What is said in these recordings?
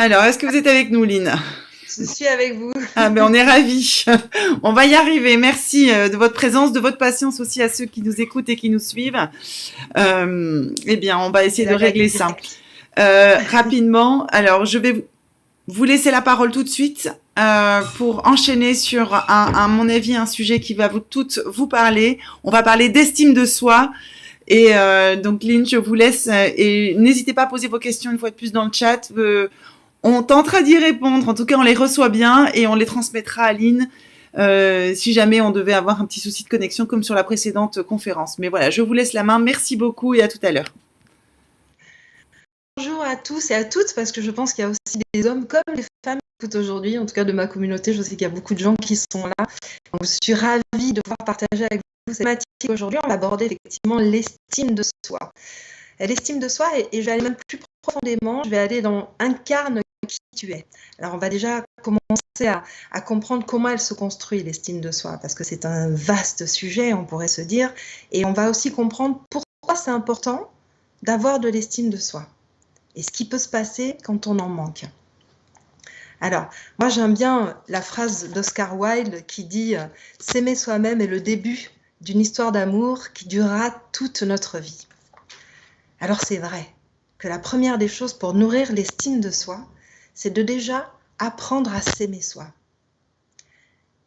Alors, est-ce que vous êtes avec nous, Lynn? Je suis avec vous. Ah ben on est ravis. On va y arriver. Merci de votre présence, de votre patience aussi à ceux qui nous écoutent et qui nous suivent. Eh bien, on va C'est essayer de la blague régler ça. directe. Rapidement, alors je vais vous laisser la parole tout de suite pour enchaîner sur, à mon avis, un sujet qui va toutes vous parler. On va parler d'estime de soi. Et donc, Lynn, je vous laisse. Et n'hésitez pas à poser vos questions une fois de plus dans le chat. On tentera d'y répondre. En tout cas, on les reçoit bien et on les transmettra à Lynn si jamais on devait avoir un petit souci de connexion comme sur la précédente conférence. Mais voilà, je vous laisse la main. Merci beaucoup et à tout à l'heure. Bonjour à tous et à toutes, parce que je pense qu'il y a aussi des hommes comme des femmes qui écoutent aujourd'hui. En tout cas, de ma communauté, je sais qu'il y a beaucoup de gens qui sont là. Donc, je suis ravie de pouvoir partager avec vous cette thématique. Aujourd'hui, on va aborder effectivement l'estime de soi. L'estime de soi, et je vais aller même plus profondément, je vais aller dans incarne qui tu es. Alors, on va déjà commencer à comprendre comment elle se construit, l'estime de soi, parce que c'est un vaste sujet, on pourrait se dire, et on va aussi comprendre pourquoi c'est important d'avoir de l'estime de soi et ce qui peut se passer quand on en manque. Alors, moi j'aime bien la phrase d'Oscar Wilde qui dit « S'aimer soi-même est le début d'une histoire d'amour qui durera toute notre vie ». Alors c'est vrai que la première des choses pour nourrir l'estime de soi, c'est de déjà apprendre à s'aimer soi.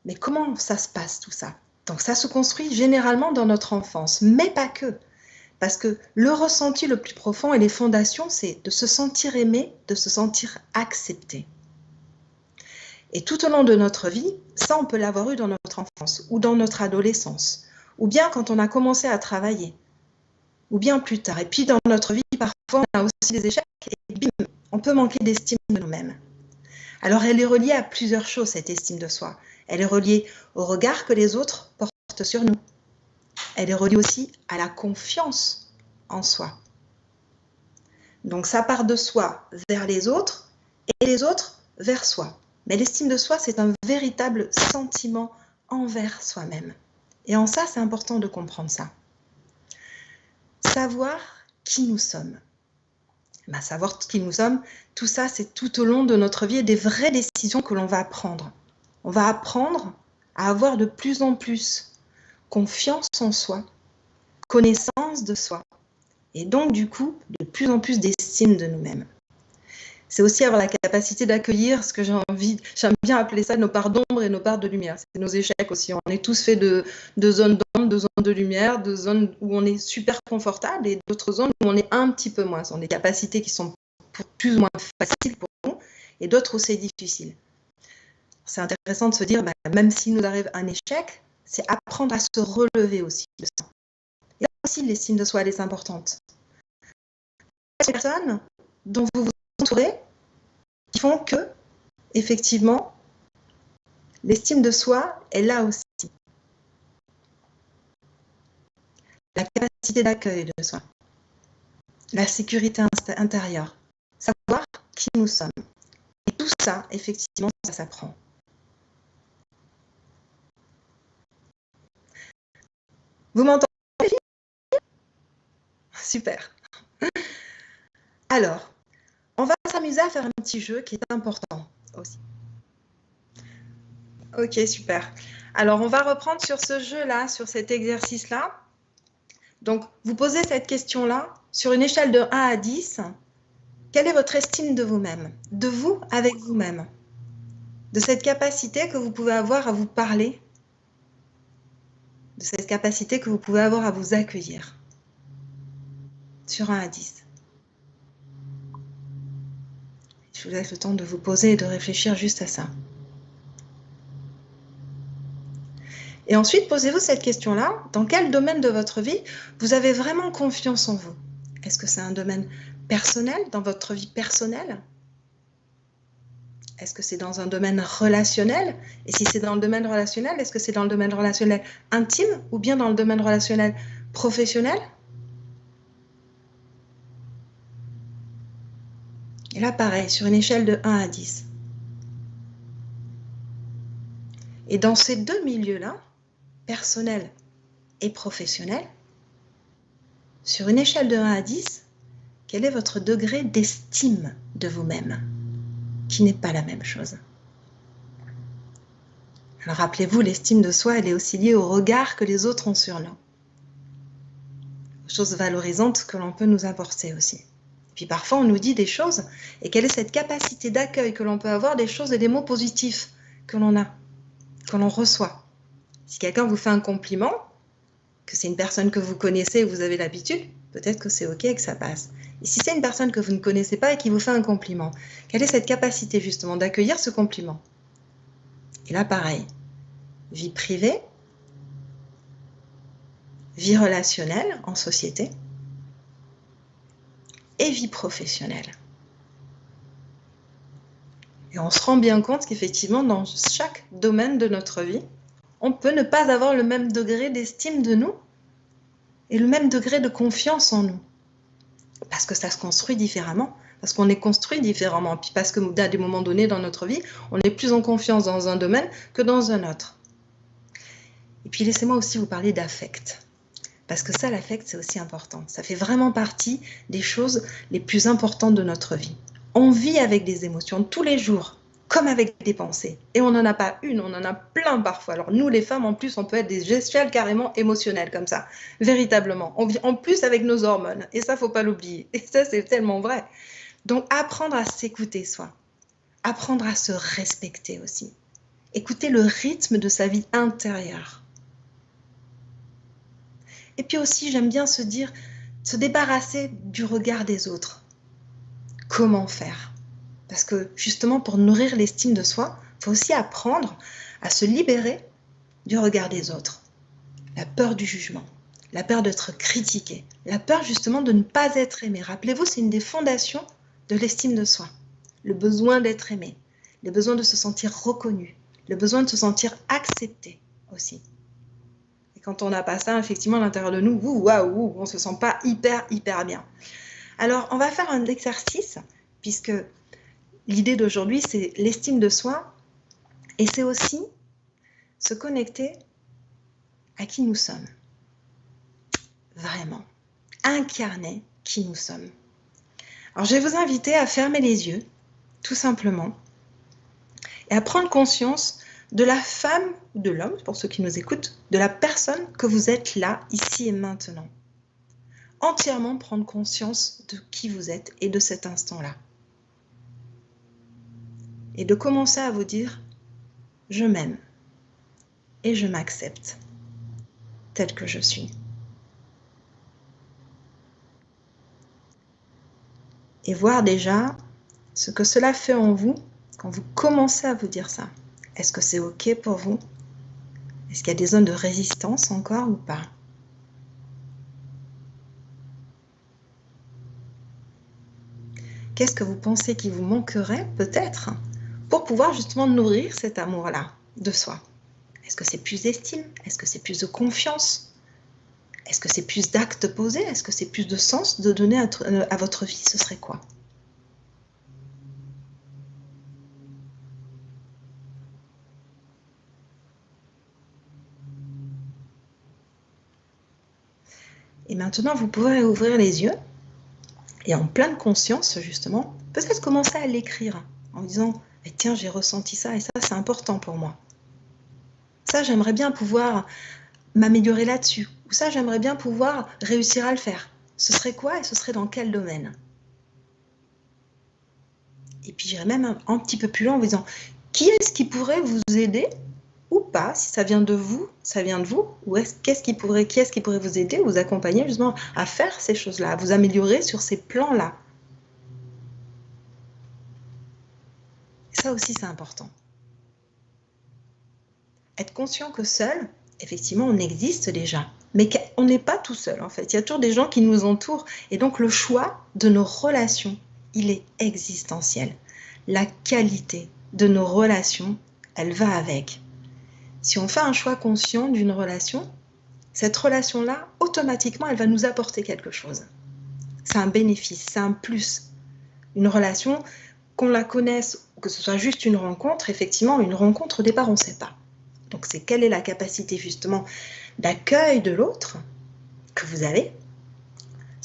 Mais comment ça se passe tout ça? Donc ça se construit généralement dans notre enfance, mais pas que. Parce que le ressenti le plus profond et les fondations, c'est de se sentir aimé, de se sentir accepté. Et tout au long de notre vie, ça on peut l'avoir eu dans notre enfance ou dans notre adolescence, ou bien quand on a commencé à travailler, ou bien plus tard. Et puis dans notre vie, parfois on a aussi des échecs et bim, on peut manquer d'estime de nous-mêmes. Alors elle est reliée à plusieurs choses, cette estime de soi. Elle est reliée au regard que les autres portent sur nous. Elle est reliée aussi à la confiance en soi. Donc ça part de soi vers les autres et les autres vers soi. Mais l'estime de soi, c'est un véritable sentiment envers soi-même. Et en ça, c'est important de comprendre ça. Savoir qui nous sommes. Savoir qui nous sommes, tout ça, c'est tout au long de notre vie et des vraies décisions que l'on va prendre. On va apprendre à avoir de plus en plus confiance en soi, connaissance de soi, et donc du coup, de plus en plus d'estime de nous-mêmes. C'est aussi avoir la capacité d'accueillir ce que j'aime bien appeler ça nos parts d'ombre et nos parts de lumière. C'est nos échecs aussi. On est tous faits de zones d'ombre, de zones de lumière, de zones où on est super confortable et d'autres zones où on est un petit peu moins. Ce sont des capacités qui sont plus ou moins faciles pour nous et d'autres où c'est difficile. C'est intéressant de se dire, même s'il nous arrive un échec, c'est apprendre à se relever aussi de ça. Et là aussi, l'estime de soi, elle est importante. Les personnes dont vous vous entourez qui font que, effectivement, l'estime de soi est là aussi. La capacité d'accueil de soi, la sécurité intérieure, savoir qui nous sommes. Et tout ça, effectivement, ça s'apprend. Vous m'entendez, les filles? Super. Alors, on va s'amuser à faire un petit jeu qui est important aussi. Ok, super. Alors, on va reprendre sur ce jeu-là, sur cet exercice-là. Donc, vous posez cette question-là sur une échelle de 1 à 10. Quelle est votre estime de vous-même, de vous avec vous-même, de cette capacité que vous pouvez avoir à vous parler, de cette capacité que vous pouvez avoir à vous accueillir, sur 1 à 10. Je vous laisse le temps de vous poser et de réfléchir juste à ça. Et ensuite, posez-vous cette question-là, dans quel domaine de votre vie vous avez vraiment confiance en vous? Est-ce que c'est un domaine personnel, dans votre vie personnelle? Est-ce que c'est dans un domaine relationnel? Et si c'est dans le domaine relationnel, est-ce que c'est dans le domaine relationnel intime ou bien dans le domaine relationnel professionnel? Et là, pareil, sur une échelle de 1 à 10. Et dans ces deux milieux-là, personnel et professionnel, sur une échelle de 1 à 10, quel est votre degré d'estime de vous-même? qui n'est pas la même chose. Alors rappelez-vous, l'estime de soi, elle est aussi liée au regard que les autres ont sur nous. Aux choses valorisantes que l'on peut nous apporter aussi. Et puis parfois, on nous dit des choses, et quelle est cette capacité d'accueil que l'on peut avoir des choses et des mots positifs que l'on a, que l'on reçoit. Si quelqu'un vous fait un compliment, que c'est une personne que vous connaissez et vous avez l'habitude, peut-être que c'est ok et que ça passe. Et si c'est une personne que vous ne connaissez pas et qui vous fait un compliment, quelle est cette capacité justement d'accueillir ce compliment? Et là, pareil, vie privée, vie relationnelle en société et vie professionnelle. Et on se rend bien compte qu'effectivement, dans chaque domaine de notre vie, on peut ne pas avoir le même degré d'estime de nous et le même degré de confiance en nous. Parce que ça se construit différemment, parce qu'on est construit différemment, puis parce qu'à des moments donnés dans notre vie, on est plus en confiance dans un domaine que dans un autre. Et puis laissez-moi aussi vous parler d'affect. Parce que ça, l'affect, c'est aussi important. Ça fait vraiment partie des choses les plus importantes de notre vie. On vit avec des émotions tous les jours, comme avec des pensées. Et on n'en a pas une, on en a plein parfois. Alors nous, les femmes, en plus, on peut être des gestuelles carrément émotionnelles comme ça, véritablement. On vit en plus avec nos hormones. Et ça, faut pas l'oublier. Et ça, c'est tellement vrai. Donc, apprendre à s'écouter soi. Apprendre à se respecter aussi. Écouter le rythme de sa vie intérieure. Et puis aussi, j'aime bien se débarrasser du regard des autres. Comment faire? Parce que justement, pour nourrir l'estime de soi, il faut aussi apprendre à se libérer du regard des autres. La peur du jugement, la peur d'être critiqué, la peur justement de ne pas être aimé. Rappelez-vous, c'est une des fondations de l'estime de soi. Le besoin d'être aimé, le besoin de se sentir reconnu, le besoin de se sentir accepté aussi. Et quand on n'a pas ça, effectivement, à l'intérieur de nous, on ne se sent pas hyper bien. Alors, on va faire un exercice, puisque l'idée d'aujourd'hui, c'est l'estime de soi, et c'est aussi se connecter à qui nous sommes. Vraiment. Incarner qui nous sommes. Alors, je vais vous inviter à fermer les yeux, tout simplement, et à prendre conscience de la femme ou de l'homme, pour ceux qui nous écoutent, de la personne que vous êtes là, ici et maintenant. Entièrement prendre conscience de qui vous êtes et de cet instant-là. Et de commencer à vous dire, je m'aime et je m'accepte tel que je suis. Et voir déjà ce que cela fait en vous quand vous commencez à vous dire ça. Est-ce que c'est ok pour vous? Est-ce qu'il y a des zones de résistance encore ou pas? Qu'est-ce que vous pensez qu'il vous manquerait peut-être pour pouvoir justement nourrir cet amour-là de soi? Est-ce que c'est plus d'estime? Est-ce que c'est plus de confiance? Est-ce que c'est plus d'actes posés? Est-ce que c'est plus de sens de donner à votre vie? Ce serait quoi? Et maintenant, vous pouvez ouvrir les yeux et en pleine conscience, justement, peut-être commencer à l'écrire en disant « Tiens, j'ai ressenti ça et ça, c'est important pour moi. Ça, j'aimerais bien pouvoir m'améliorer là-dessus. Ou ça, j'aimerais bien pouvoir réussir à le faire. Ce serait quoi et ce serait dans quel domaine ?» Et puis, j'irais même un petit peu plus loin en vous disant « Qui est-ce qui pourrait vous aider ou pas, si ça vient de vous, ça vient de vous, ou qui est-ce qui pourrait vous aider, vous accompagner justement à faire ces choses-là, à vous améliorer sur ces plans-là. » Et ça aussi, c'est important. Être conscient que seul, effectivement, on existe déjà, mais qu'on n'est pas tout seul, en fait. Il y a toujours des gens qui nous entourent, et donc le choix de nos relations, il est existentiel. La qualité de nos relations, elle va avec. Si on fait un choix conscient d'une relation, cette relation-là, automatiquement, elle va nous apporter quelque chose. C'est un bénéfice, c'est un plus. Une relation, qu'on la connaisse, que ce soit juste une rencontre, effectivement, une rencontre, au départ, on ne sait pas. Donc, c'est quelle est la capacité, justement, d'accueil de l'autre que vous avez,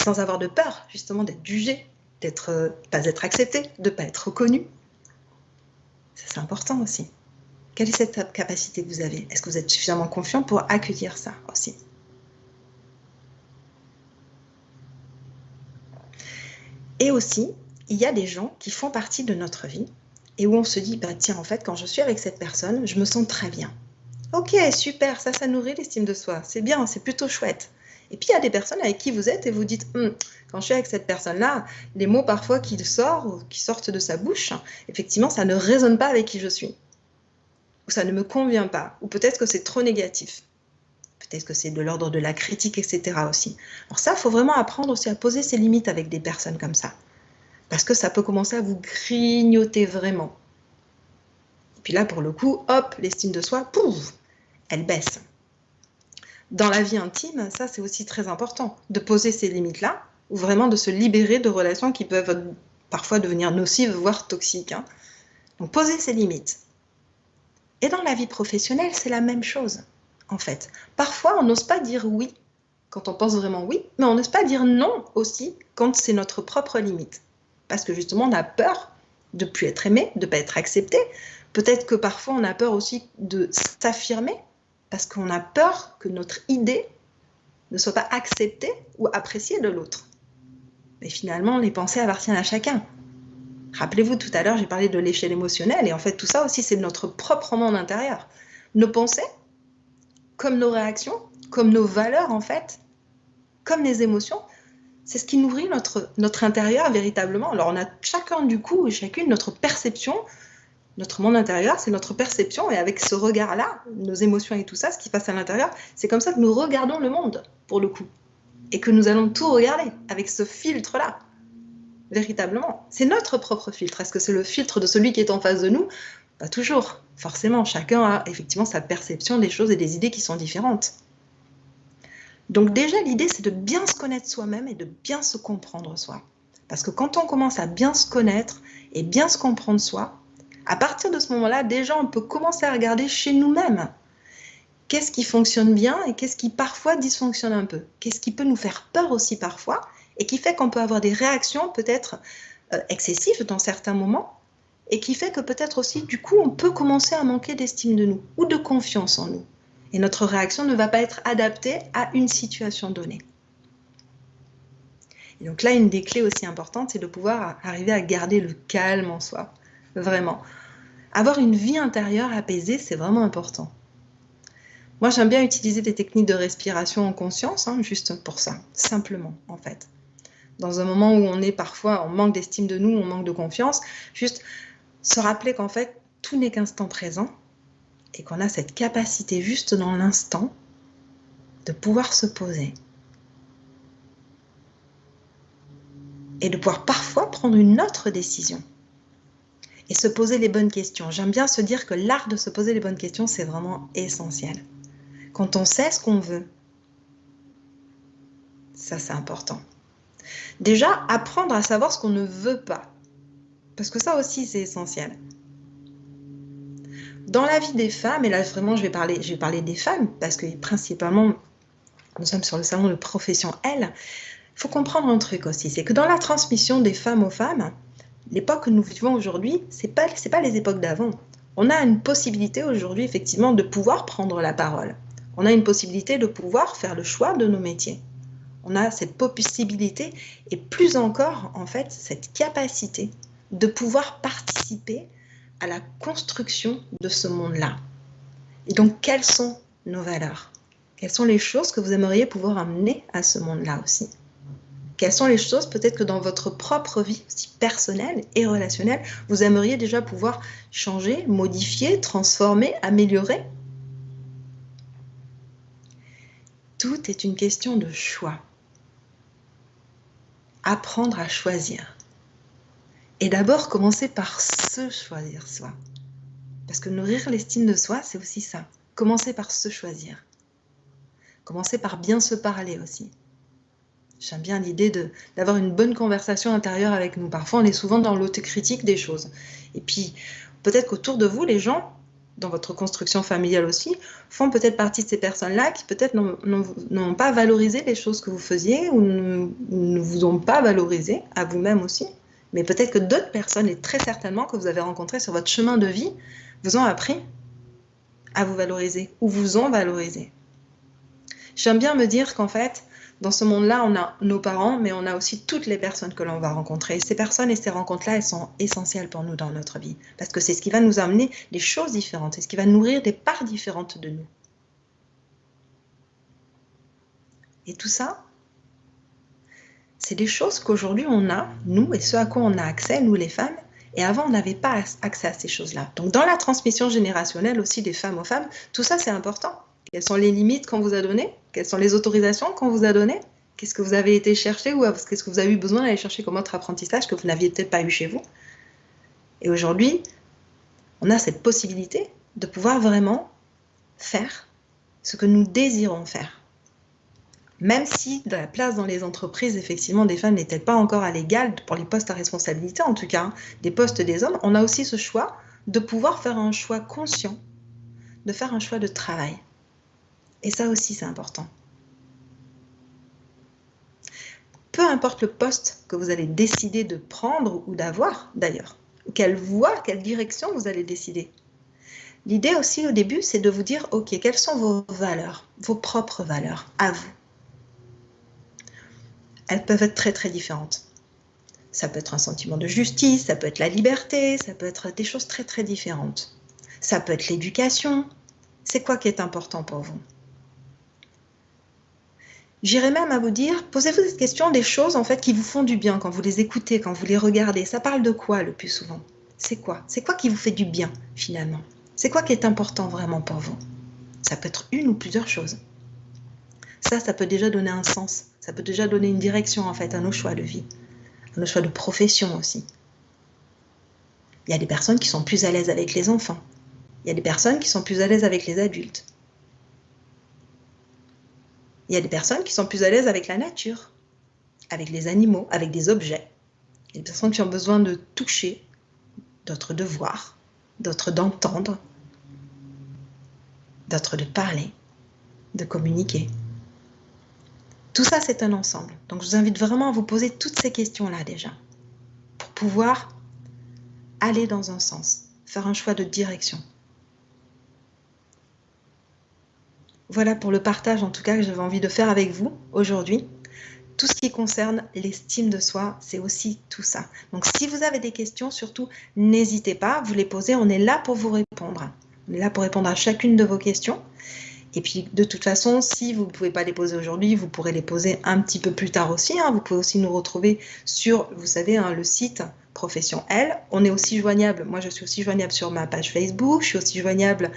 sans avoir de peur, justement, d'être jugé, pas être accepté, de ne pas être reconnu. Ça, c'est important aussi. Quelle est cette capacité que vous avez? Est-ce que vous êtes suffisamment confiant pour accueillir ça aussi? Et aussi, il y a des gens qui font partie de notre vie et où on se dit, bah, tiens, en fait, quand je suis avec cette personne, je me sens très bien. Ok, super, ça nourrit l'estime de soi. C'est bien, c'est plutôt chouette. Et puis, il y a des personnes avec qui vous êtes et vous dites, quand je suis avec cette personne-là, les mots parfois qui sortent de sa bouche, effectivement, ça ne résonne pas avec qui je suis. Ou ça ne me convient pas. Ou peut-être que c'est trop négatif. Peut-être que c'est de l'ordre de la critique, etc. aussi. Alors ça, il faut vraiment apprendre aussi à poser ses limites avec des personnes comme ça. Parce que ça peut commencer à vous grignoter vraiment. Et puis là, pour le coup, hop, l'estime de soi, pouf, elle baisse. Dans la vie intime, ça c'est aussi très important, de poser ces limites-là, ou vraiment de se libérer de relations qui peuvent parfois devenir nocives, voire toxiques. Donc poser ses limites. Et dans la vie professionnelle, c'est la même chose, en fait. Parfois, on n'ose pas dire oui, quand on pense vraiment oui, mais on n'ose pas dire non aussi, quand c'est notre propre limite. Parce que justement, on a peur de ne plus être aimé, de ne pas être accepté. Peut-être que parfois, on a peur aussi de s'affirmer, parce qu'on a peur que notre idée ne soit pas acceptée ou appréciée de l'autre. Mais finalement, les pensées appartiennent à chacun. Rappelez-vous, tout à l'heure, j'ai parlé de l'échelle émotionnelle, et en fait, tout ça aussi, c'est notre propre monde intérieur. Nos pensées, comme nos réactions, comme nos valeurs, en fait, comme les émotions, c'est ce qui nourrit notre intérieur véritablement. Alors, on a chacun, du coup, et chacune, notre perception. Notre monde intérieur, c'est notre perception, et avec ce regard-là, nos émotions et tout ça, ce qui passe à l'intérieur, c'est comme ça que nous regardons le monde, pour le coup. Et que nous allons tout regarder, avec ce filtre-là. Véritablement. C'est notre propre filtre. Est-ce que c'est le filtre de celui qui est en face de nous? Pas toujours. Forcément, chacun a effectivement sa perception des choses et des idées qui sont différentes. Donc déjà, l'idée, c'est de bien se connaître soi-même et de bien se comprendre soi. Parce que quand on commence à bien se connaître et bien se comprendre soi, à partir de ce moment-là, déjà, on peut commencer à regarder chez nous-mêmes. Qu'est-ce qui fonctionne bien et qu'est-ce qui parfois dysfonctionne un peu? Qu'est-ce qui peut nous faire peur aussi parfois et qui fait qu'on peut avoir des réactions peut-être excessives dans certains moments et qui fait que peut-être aussi, du coup, on peut commencer à manquer d'estime de nous ou de confiance en nous. Et notre réaction ne va pas être adaptée à une situation donnée. Et donc là, une des clés aussi importantes, c'est de pouvoir arriver à garder le calme en soi. Vraiment. Avoir une vie intérieure apaisée, c'est vraiment important. Moi, j'aime bien utiliser des techniques de respiration en conscience, juste pour ça, simplement, en fait. Dans un moment où on est parfois en manque d'estime de nous, on manque de confiance, juste se rappeler qu'en fait, tout n'est qu'instant présent et qu'on a cette capacité juste dans l'instant de pouvoir se poser et de pouvoir parfois prendre une autre décision et se poser les bonnes questions. J'aime bien se dire que l'art de se poser les bonnes questions, c'est vraiment essentiel. Quand on sait ce qu'on veut, ça c'est important. Déjà, apprendre à savoir ce qu'on ne veut pas, parce que ça aussi c'est essentiel. Dans la vie des femmes, et là vraiment je vais parler des femmes, parce que principalement nous sommes sur le salon de profession L, il faut comprendre un truc aussi, c'est que dans la transmission des femmes aux femmes, l'époque que nous vivons aujourd'hui, c'est pas les époques d'avant. On a une possibilité aujourd'hui effectivement de pouvoir prendre la parole. On a une possibilité de pouvoir faire le choix de nos métiers. On a cette possibilité et plus encore en fait cette capacité de pouvoir participer à la construction de ce monde-là. Et donc quelles sont nos valeurs? Quelles sont les choses que vous aimeriez pouvoir amener à ce monde-là aussi? Quelles sont les choses peut-être que dans votre propre vie aussi personnelle et relationnelle, vous aimeriez déjà pouvoir changer, modifier, transformer, améliorer? Tout est une question de choix. Apprendre à choisir. Et d'abord, commencer par se choisir soi. Parce que nourrir l'estime de soi, c'est aussi ça. Commencer par se choisir. Commencer par bien se parler aussi. J'aime bien l'idée d'avoir une bonne conversation intérieure avec nous. Parfois, on est souvent dans l'autocritique des choses. Et puis, peut-être qu'autour de vous, les gens, dans votre construction familiale aussi, font peut-être partie de ces personnes-là qui peut-être n'ont pas valorisé les choses que vous faisiez ou ne vous ont pas valorisé, à vous-même aussi. Mais peut-être que d'autres personnes, et très certainement que vous avez rencontrées sur votre chemin de vie, vous ont appris à vous valoriser ou vous ont valorisé. J'aime bien me dire qu'en fait, dans ce monde-là, on a nos parents, mais on a aussi toutes les personnes que l'on va rencontrer. Et ces personnes et ces rencontres-là, elles sont essentielles pour nous dans notre vie. Parce que c'est ce qui va nous amener des choses différentes, c'est ce qui va nourrir des parts différentes de nous. Et tout ça, c'est des choses qu'aujourd'hui on a, nous, et ce à quoi on a accès, nous les femmes, et avant on n'avait pas accès à ces choses-là. Donc dans la transmission générationnelle aussi des femmes aux femmes, tout ça c'est important. Quelles sont les limites qu'on vous a données? Quelles sont les autorisations qu'on vous a données? Qu'est-ce que vous avez été chercher ou qu'est-ce que vous avez eu besoin d'aller chercher comme autre apprentissage que vous n'aviez peut-être pas eu chez vous? Et aujourd'hui, on a cette possibilité de pouvoir vraiment faire ce que nous désirons faire. Même si de la place dans les entreprises, effectivement, des femmes n'étaient pas encore à l'égal pour les postes à responsabilité, en tout cas, hein, des postes des hommes, on a aussi ce choix de pouvoir faire un choix conscient, de faire un choix de travail. Et ça aussi, c'est important. Peu importe le poste que vous allez décider de prendre ou d'avoir, d'ailleurs, ou quelle voie, quelle direction vous allez décider. L'idée aussi, au début, c'est de vous dire, OK, quelles sont vos valeurs, vos propres valeurs, à vous? Elles peuvent être très, très différentes. Ça peut être un sentiment de justice, ça peut être la liberté, ça peut être des choses très, très différentes. Ça peut être l'éducation. C'est quoi qui est important pour vous? J'irais même à vous dire, posez-vous cette question des choses en fait qui vous font du bien quand vous les écoutez, quand vous les regardez. Ça parle de quoi le plus souvent? C'est quoi? C'est quoi qui vous fait du bien finalement? C'est quoi qui est important vraiment pour vous? Ça peut être une ou plusieurs choses. Ça peut déjà donner un sens. Ça peut déjà donner une direction en fait à nos choix de vie, à nos choix de profession aussi. Il y a des personnes qui sont plus à l'aise avec les enfants. Il y a des personnes qui sont plus à l'aise avec les adultes. Il y a des personnes qui sont plus à l'aise avec la nature, avec les animaux, avec des objets. Il y a des personnes qui ont besoin de toucher, d'autres de voir, d'autres d'entendre, d'autres de parler, de communiquer. Tout ça, c'est un ensemble. Donc, je vous invite vraiment à vous poser toutes ces questions-là déjà, pour pouvoir aller dans un sens, faire un choix de direction. Voilà pour le partage en tout cas que j'avais envie de faire avec vous aujourd'hui. Tout ce qui concerne l'estime de soi, c'est aussi tout ça. Donc si vous avez des questions, surtout n'hésitez pas, vous les posez, on est là pour vous répondre. On est là pour répondre à chacune de vos questions. Et puis de toute façon, si vous ne pouvez pas les poser aujourd'hui, vous pourrez les poser un petit peu plus tard aussi. Vous pouvez aussi nous retrouver sur, vous savez, le site Profession L. On est aussi joignable, moi je suis aussi joignable sur ma page Facebook, je suis aussi joignable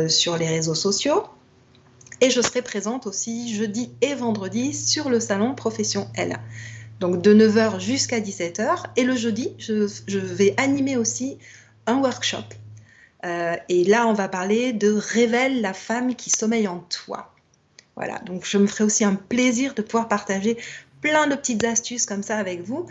sur les réseaux sociaux. Et je serai présente aussi jeudi et vendredi sur le salon Profession L. Donc de 9h jusqu'à 17h. Et le jeudi, je vais animer aussi un workshop. Et là, on va parler de révèle la femme qui sommeille en toi. Voilà, donc je me ferai aussi un plaisir de pouvoir partager plein de petites astuces comme ça avec vous.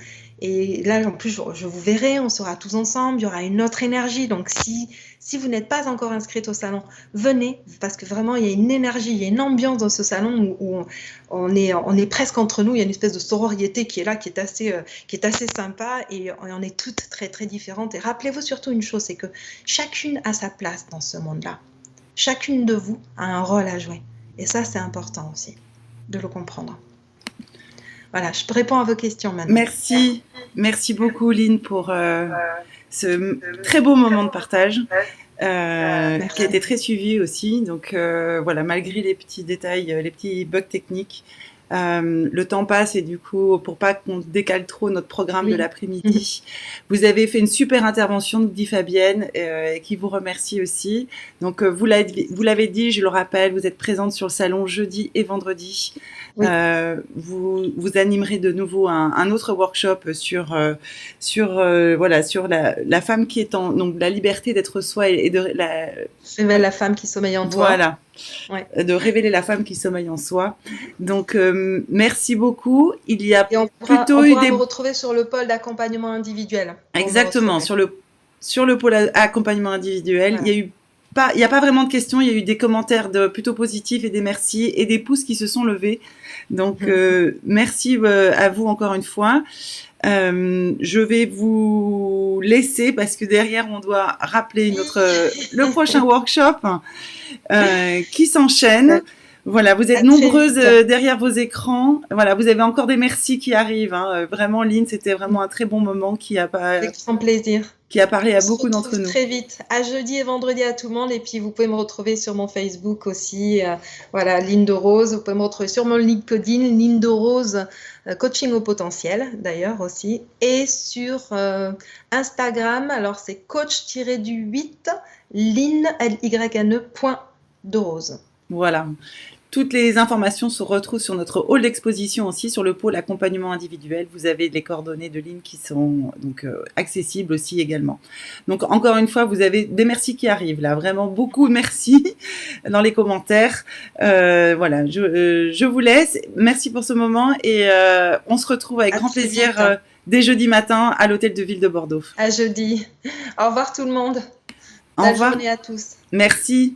Et là, en plus, je vous verrai, on sera tous ensemble, il y aura une autre énergie. Donc, si vous n'êtes pas encore inscrite au salon, venez, parce que vraiment, il y a une énergie, il y a une ambiance dans ce salon où on est presque entre nous. Il y a une espèce de sororité qui est là, qui est assez sympa, et on est toutes très, très différentes. Et rappelez-vous surtout une chose, c'est que chacune a sa place dans ce monde-là. Chacune de vous a un rôle à jouer. Et ça, c'est important aussi, de le comprendre. Voilà, je réponds à vos questions maintenant. Merci beaucoup Lynn pour ce très beau moment de partage qui a été très suivi aussi. Donc voilà, malgré les petits détails, les petits bugs techniques, le temps passe et du coup, pour pas qu'on décale trop notre programme de l'après-midi, vous avez fait une super intervention, nous dit Fabienne, qui vous remercie aussi. Donc vous l'avez dit, je le rappelle, vous êtes présente sur le salon jeudi et vendredi. Oui. Vous animerez de nouveau un autre workshop sur la femme qui est donc la liberté d'être soi et de révèle la femme qui sommeille en toi. Voilà. Ouais. De révéler la femme qui sommeille en soi. Donc merci beaucoup. Il y a on pourra vous retrouver sur le pôle d'accompagnement individuel. Exactement, sur le pôle accompagnement individuel. Voilà. Il n'y a pas vraiment de questions, il y a eu des commentaires plutôt positifs et des merci et des pouces qui se sont levés. Donc, merci à vous encore une fois. Je vais vous laisser parce que derrière, on doit rappeler le prochain workshop qui s'enchaîne. Voilà, vous êtes nombreuses derrière vos écrans. Voilà, vous avez encore des merci qui arrivent. Hein. Vraiment, Lynn, c'était vraiment un très bon moment avec grand plaisir. Qui a parlé à beaucoup d'entre nous. Très vite. À jeudi et vendredi à tout le monde. Et puis, vous pouvez me retrouver sur mon Facebook aussi. Voilà, Lynn de Rose. Vous pouvez me retrouver sur mon LinkedIn, Lynn de Rose, coaching au potentiel d'ailleurs aussi. Et sur Instagram, alors c'est coach-du8, Lynn, L-Y-N-E, .de Rose. Voilà. Toutes les informations se retrouvent sur notre hall d'exposition aussi, sur le pôle accompagnement individuel. Vous avez les coordonnées de Lynn qui sont donc accessibles aussi également. Donc encore une fois, vous avez des merci qui arrivent là, vraiment beaucoup merci dans les commentaires. Voilà, je vous laisse. Merci pour ce moment et on se retrouve avec grand plaisir dès jeudi matin à l'hôtel de ville de Bordeaux. À jeudi. Au revoir tout le monde. Au revoir. Bonne journée à tous. Merci.